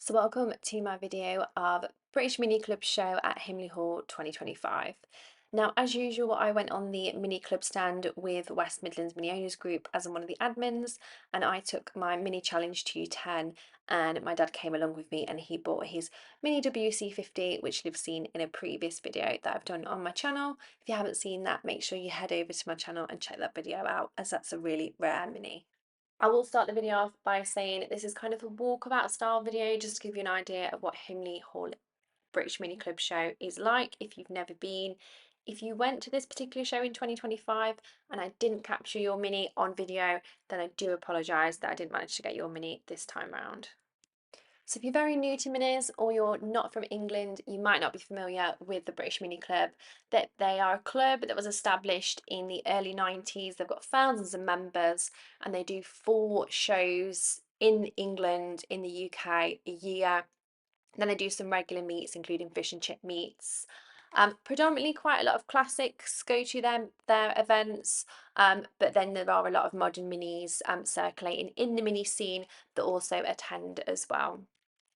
So welcome to my video of British Mini Club Show at Himley Hall 2025. Now, as usual, I went on the mini club stand with West Midlands Mini Owners Group as I'm one of the admins, and I took my mini challenge to 10, and my dad came along with me and he bought his mini WC50, which you've seen in a previous video that I've done on my channel. If you haven't seen that, make sure you head over to my channel and check that video out, as that's a really rare mini. I will start the video off by saying this is kind of a walkabout style video, just to give you an idea of what Himley Hall British Mini Club Show is like if you've never been. If you went to this particular show in 2025 and I didn't capture your mini on video, then I do apologise that I didn't manage to get your mini this time round. So if you're very new to minis or you're not from England, you might not be familiar with the British Mini Club. That they are a club that was established in the early 90s. They've got thousands of members and they do 4 shows in England, in the UK a year. Then they do some regular meets, including fish and chip meets. Predominantly quite a lot of classics go to their events, but then there are a lot of modern minis circulating in the mini scene that also attend as well.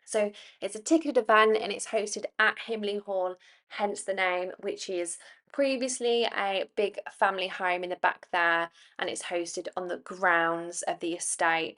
So it's a ticketed event and it's hosted at Himley Hall, hence the name, which is previously a big family home in the back there, and it's hosted on the grounds of the estate.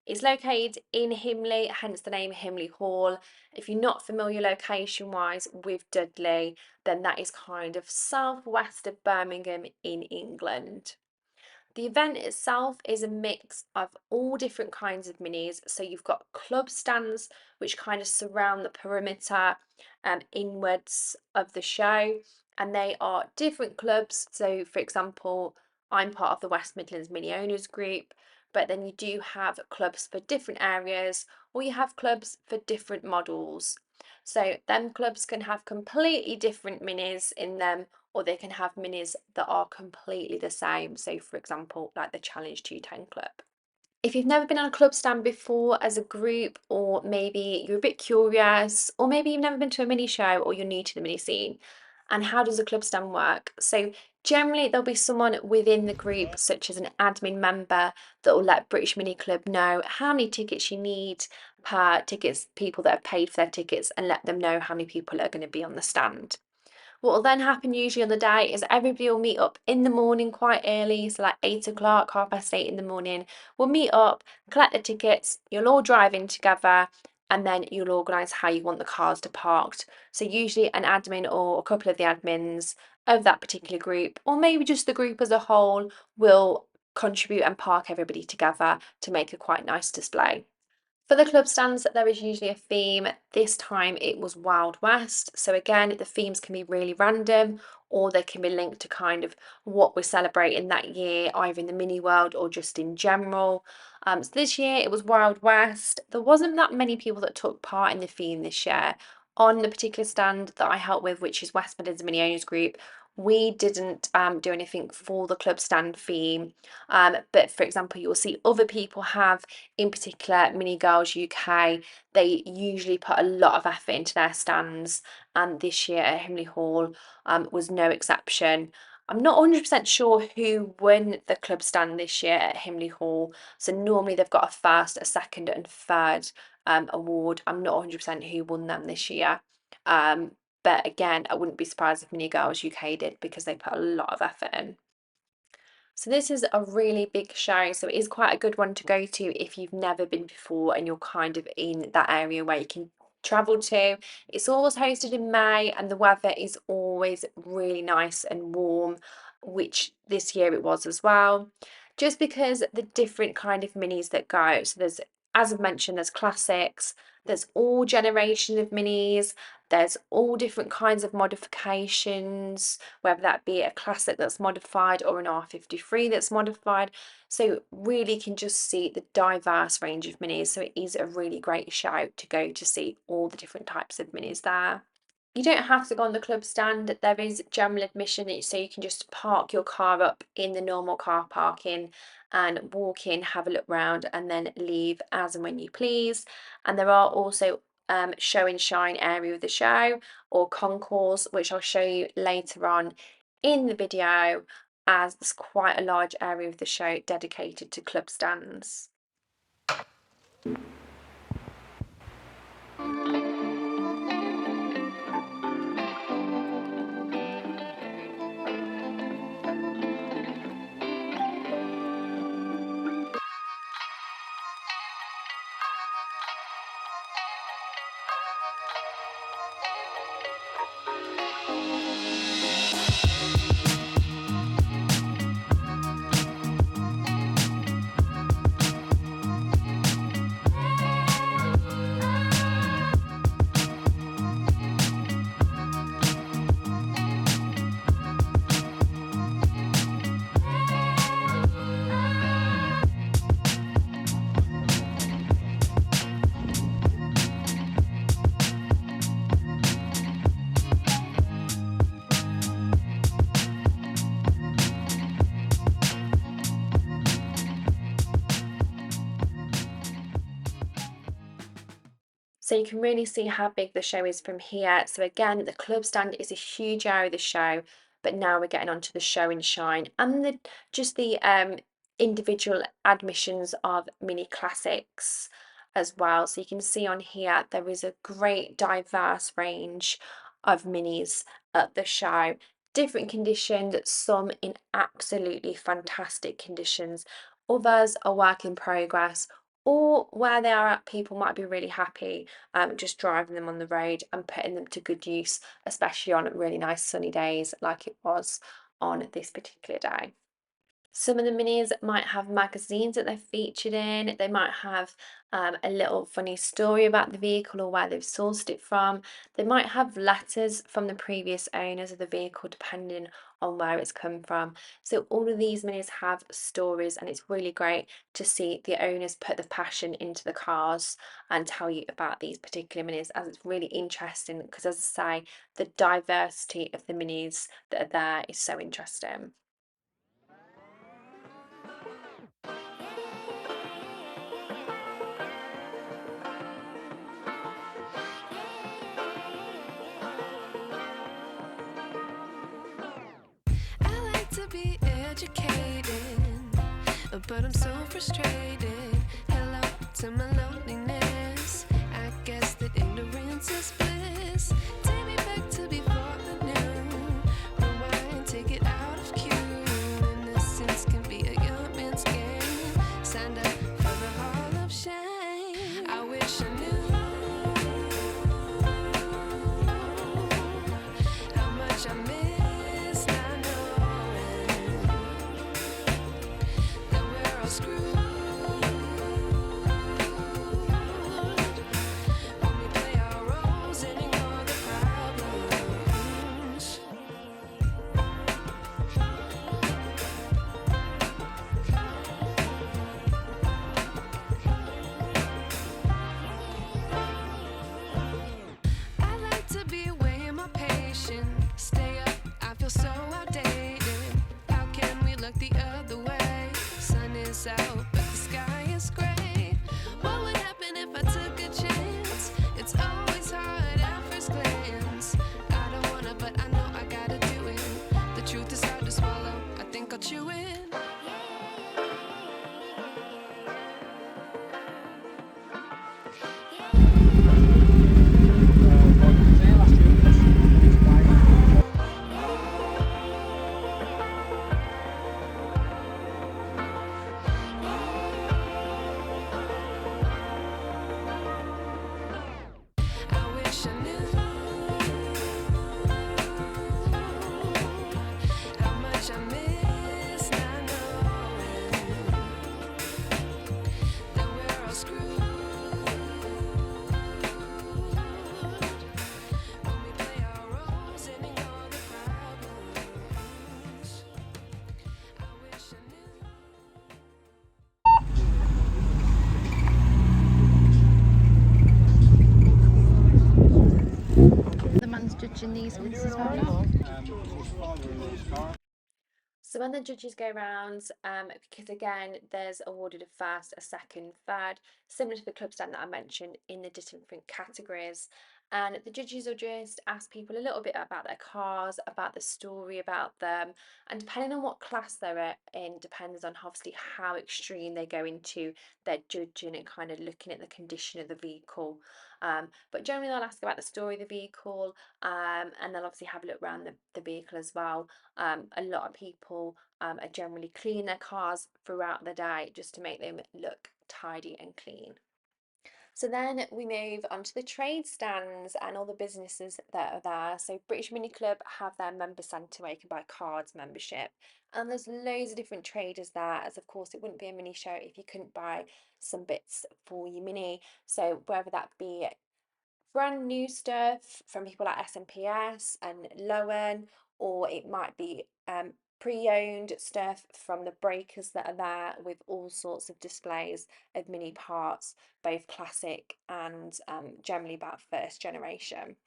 It's located in Himley, hence the name Himley Hall. If you're not familiar location wise with Dudley, then that is kind of southwest of Birmingham in England. The event itself is a mix of all different kinds of minis. So you've got club stands which kind of surround the perimeter inwards of the show, and they are different clubs. So, for example, I'm part of the West Midlands Mini Owners Group, but then you do have clubs for different areas, or you have clubs for different models. So, them clubs can have completely different minis in them, or they can have minis that are completely the same. So, for example, like the Challenge 210 Club. If you've never been on a club stand before as a group, or maybe you're a bit curious, or maybe you've never been to a mini show or you're new to the mini scene, and how does a club stand work? So, generally, there'll be someone within the group, such as an admin member, that will let British Mini Club know how many tickets you need per tickets, people that have paid for their tickets, and let them know how many people are going to be on the stand. What will then happen usually on the day is everybody will meet up in the morning quite early, so like 8 o'clock, 8:30 in the morning. We'll meet up, collect the tickets, you'll all drive in together, and then you'll organise how you want the cars to parked. So usually an admin or a couple of the admins of that particular group, or maybe just the group as a whole, will contribute and park everybody together to make a quite nice display. For the club stands, there is usually a theme. This time it was Wild West. So again, the themes can be really random, or they can be linked to kind of what we're celebrating that year, either in the mini world or just in general. So this year it was Wild West. There wasn't that many people that took part in the theme this year. On the particular stand that I helped with, which is West Midlands Mini Owners Group, we didn't do anything for the club stand theme. But for example, you'll see other people have, in particular Mini Girls UK, they usually put a lot of effort into their stands, and this year at Himley Hall was no exception. I'm not 100% sure who won the club stand this year at Himley Hall. So normally they've got a first, a second, and third award. I'm not 100% who won them this year. But again, I wouldn't be surprised if Mini Girls UK did, because they put a lot of effort in. So this is a really big show, so it is quite a good one to go to if you've never been before and you're kind of in that area where you can travel to. It's always hosted in May and the weather is always really nice and warm, which this year it was as well. Just because the different kind of minis that go. So there's, as I've mentioned, there's classics, there's all generation of minis, there's all different kinds of modifications, whether that be a classic that's modified or an R53 that's modified. So really can just see the diverse range of minis. So it is a really great show to go to see all the different types of minis there. You don't have to go on the club stand. There is general admission, so you can just park your car up in the normal car parking and walk in, have a look round, and then leave as and when you please. And there are also show and shine area of the show, or concourse, which I'll show you later on in the video, as there's quite a large area of the show dedicated to club stands. So you can really see how big the show is from here. So again, the club stand is a huge area of the show, but now we're getting onto the show and shine and the individual admissions of mini classics as well. So you can see on here there is a great diverse range of minis at the show. Different conditions, some in absolutely fantastic conditions, others are work in progress, or where they are at, people might be really happy just driving them on the road and putting them to good use, especially on really nice sunny days like it was on this particular day. Some of the minis might have magazines that they're featured in. They might have a little funny story about the vehicle or where they've sourced it from. They might have letters from the previous owners of the vehicle, depending on where it's come from. So all of these minis have stories, and it's really great to see the owners put the passion into the cars and tell you about these particular minis, as it's really interesting because, as I say, the diversity of the minis that are there is so interesting. I like to be educated, but I'm so frustrated. Hello to my loneliness. I guess that ignorance is bliss. Take me back to before I knew. Rewind, take it out of cue. Innocence can be a young man's game. Signed up for the hall of shame. I wish I knew how much I miss not knowing that we're all screwed when we play our roles and ignore the problems. I like to be away in my patience. Stay up, I feel so outdated. How can we look the other way? Sun is out, but the sky is gray. What would happen if I took a chance? It's always hard at first glance. I don't wanna, but I know I gotta do it. The truth is hard to swallow, I think I'll chew it. I wish I knew how much I miss not knowing that we're all screwed when we play our roles and ignore the problems. I wish I knew. The man's judging these ones as well. So when the judges go round, because again, there's awarded a first, a second, third, similar to the club stand that I mentioned in the different categories. And the judges will just ask people a little bit about their cars, about the story about them, and depending on what class they're in, depends on obviously how extreme they go into their judging and kind of looking at the condition of the vehicle. But generally, they'll ask about the story of the vehicle, and they'll obviously have a look around the vehicle as well. A lot of people are generally clean their cars throughout the day just to make them look tidy and clean. So then we move on to the trade stands and all the businesses that are there. So British Mini Club have their member centre where you can buy cards membership. And there's loads of different traders there, as of course it wouldn't be a mini show if you couldn't buy some bits for your mini. So whether that be brand new stuff from people like SMPS and Lowen, or it might be pre-owned stuff from the breakers that are there with all sorts of displays of mini parts, both classic and generally about first generation.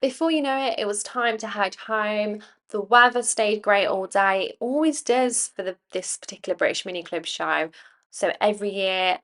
Before you know it, it was time to head home. The weather stayed great all day. It always does for this particular British Mini Club show. So every year,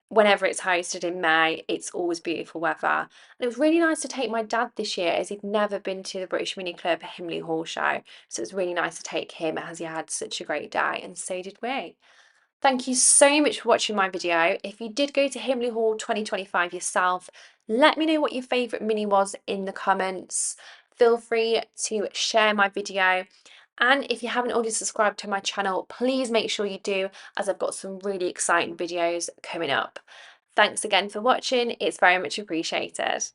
whenever it's hosted in May, it's always beautiful weather. And it was really nice to take my dad this year as he'd never been to the British Mini Club Himley Hall show. So it was really nice to take him as he had such a great day, and so did we. Thank you so much for watching my video. If you did go to Himley Hall 2025 yourself, let me know what your favourite mini was in the comments. Feel free to share my video. And if you haven't already subscribed to my channel, please make sure you do, as I've got some really exciting videos coming up. Thanks again for watching. It's very much appreciated.